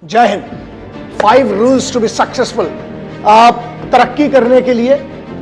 जय Hind. 5 rules to be successful. आप तरक्की करने के लिए,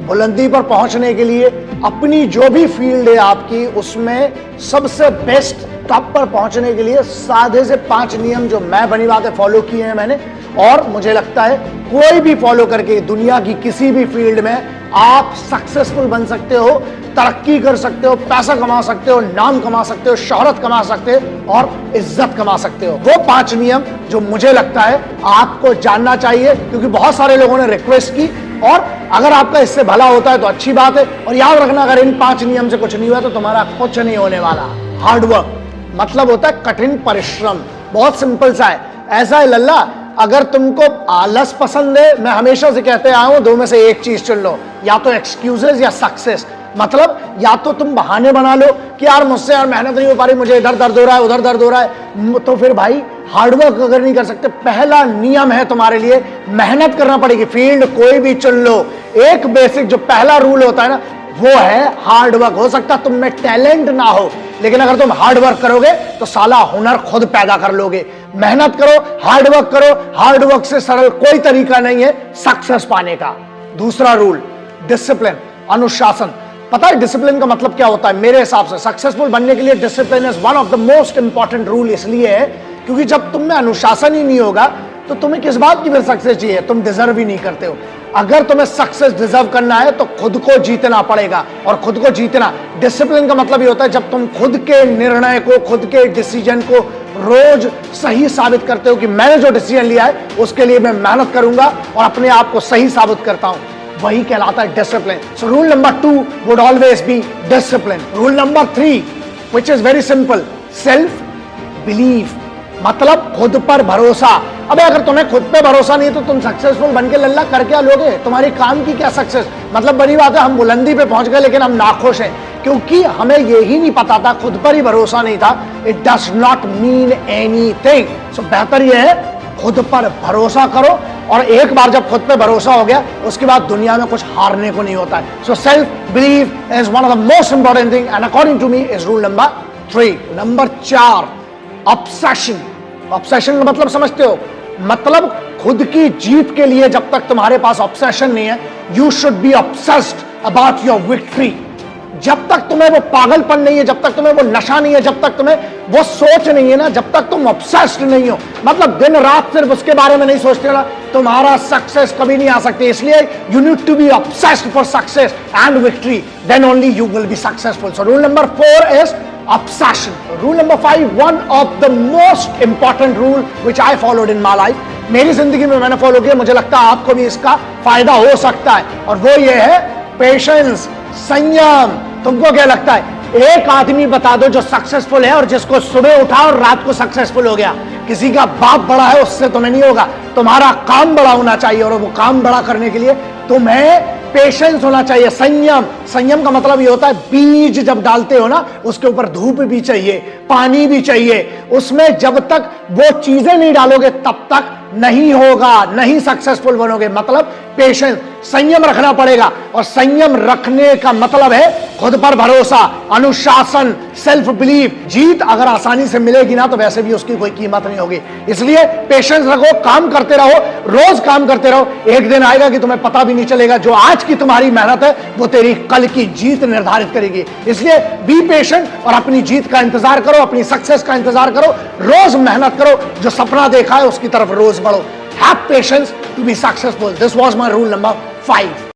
बुलंदी पर पहुंचने के लिए, अपनी जो भी फील्ड है आपकी, उसमें सबसे बेस्ट टॉप पर पहुंचने के लिए साधे से 5 नियम जो मैं बनी बातें फॉलो किए हैं मैंने, और मुझे लगता है कोई भी फॉलो करके दुनिया की किसी भी फील्ड में आप सक्सेसफुल बन सकते हो, तरक्की कर सकते हो, पैसा कमा सकते हो, नाम कमा सकते हो, शोहरत कमा सकते हो और इज्जत कमा सकते हो। वो 5 नियम जो मुझे लगता है आपको जानना चाहिए, क्योंकि बहुत सारे लोगों ने रिक्वेस्ट की, और अगर आपका इससे भला होता है तो अच्छी बात है। और याद रखना, अगर इन 5 नियम से कुछ नहीं हुआ तो तुम्हारा कुछ नहीं होने वाला। हार्डवर्क मतलब होता है कठिन परिश्रम। बहुत सिंपल सा है। ऐसा है लल्ला, अगर तुमको आलस पसंद है, मैं हमेशा से कहते आया हूं, 2 में से एक चीज चुन लो, या तो एक्सक्यूजेस या सक्सेस। मतलब या तो तुम बहाने बना लो कि यार मुझसे यार मेहनत नहीं हो पा रही, मुझे इधर दर्द हो रहा है, उधर दर्द हो रहा है, तो फिर भाई हार्डवर्क अगर नहीं कर सकते, पहला नियम है तुम्हारे लिए, मेहनत करना पड़ेगी। फील्ड कोई भी चुन लो, एक बेसिक जो पहला रूल होता है ना, वो है हार्डवर्क। हो सकता है तुम में टैलेंट ना हो, लेकिन अगर तुम हार्डवर्क करोगे तो साला हुनर खुद पैदा कर लोगे। मेहनत करो, हार्डवर्क करो, हार्डवर्क से सरल कोई तरीका नहीं है सक्सेस पाने का। दूसरा रूल, डिसिप्लिन, अनुशासन। पता है डिसिप्लिन का मतलब क्या होता है? मेरे हिसाब से सक्सेसफुल बनने के लिए discipline is one of the most important rule. इसलिए है क्योंकि जब तुम में अनुशासन ही नहीं होगा तो तुम्हें किस बात की फिर सक्सेस चाहिए? तुम डिजर्व ही नहीं करते हो। अगर तुम्हें सक्सेस डिजर्व करना है तो खुद को जीतना पड़ेगा, और खुद को जीतना, डिसिप्लिन का मतलब ये होता है जब तुम खुद के निर्णय को, खुद के डिसीजन को रोज सही साबित करते हो कि मैंने जो डिसीजन लिया है उसके लिए मैं मेहनत करूंगा और अपने आप को सही साबित करता हूं, वही कहलाता है discipline. So rule number 2 would always be discipline. Rule number 3 which is very simple, self belief, मतलब खुद पर भरोसा। अबे अगर तुम्हें खुद पे भरोसा नहीं है तो तुम सक्सेसफुल बन के लल्ला कर क्या लोगे? तुम्हारी काम की क्या सक्सेस? मतलब बड़ी बात है, हम बुलंदी पे पहुंच गए लेकिन हम नाखुश हैं क्योंकि हमें यही नहीं पता था, खुद पर ही भरोसा नहीं था। It does not mean anything. So बेहतर यह है खुद पर भरोसा करो, और एक बार जब खुद पे भरोसा हो गया उसके बाद दुनिया में कुछ हारने को नहीं होता है। So self belief is one of the most important thing and according to me is rule number 3। Number 4, obsession. Obsession का मतलब समझते हो? मतलब खुद की जीत के लिए जब तक तुम्हारे पास ऑब्सेशन नहीं है, you should be obsessed about your victory. जब तक तुम्हें वो पागलपन नहीं है, जब तक तुम्हें वो नशा नहीं है, जब तक तुम्हें वो सोच नहीं है ना, जब तक तुम ऑब्सेस्ड नहीं हो, मतलब दिन रात सिर्फ उसके बारे में नहीं सोचते ना, तुम्हारा सक्सेस कभी नहीं आ सकती। इसलिए you need to be obsessed for success and victory, then only you will be successful. So rule number 4 is obsession. Rule number 5, one of the most important rule which I followed in my life. मेरी जिंदगी में मैंने follow किया, मुझे लगता है आपको भी इसका फायदा हो सकता है, और वो ये है पेशेंस, संयम। तुमको क्या लगता है? एक आदमी बता दो जो सक्सेसफुल है और जिसको सुबह उठा और रात को सक्सेसफुल हो गया। किसी का बाप बड़ा है उससे तुम्हें नहीं होगा, तुम्हारा काम बड़ा होना चाहिए, और वो काम बड़ा करने के लिए तुम्हें पेशेंस होना चाहिए, संयम। संयम का मतलब ये होता है बीज जब डालते हो ना, उसके ऊपर धूप भी चाहिए, पानी भी चाहिए, उसमें जब तक वो चीजें नहीं डालोगे तब तक नहीं होगा, नहीं सक्सेसफुल बनोगे। मतलब पेशेंस, संयम रखना पड़ेगा, और संयम रखने का मतलब है खुद पर भरोसा, अनुशासन, सेल्फ बिलीफ। जीत अगर आसानी से मिलेगी ना तो वैसे भी उसकी कोई कीमत नहीं होगी। इसलिए पेशेंस रखो, काम करते रहो, रोज काम करते रहो। एक दिन आएगा कि तुम्हें पता भी नहीं चलेगा, जो आज की तुम्हारी मेहनत है वो तेरी कल की जीत निर्धारित करेगी। इसलिए बी पेशेंट और अपनी जीत का इंतजार करो, अपनी सक्सेस का इंतजार करो, रोज मेहनत करो, जो सपना देखा है उसकी तरफ रोज बढ़ो। Have patience to be successful. This was my rule number 5.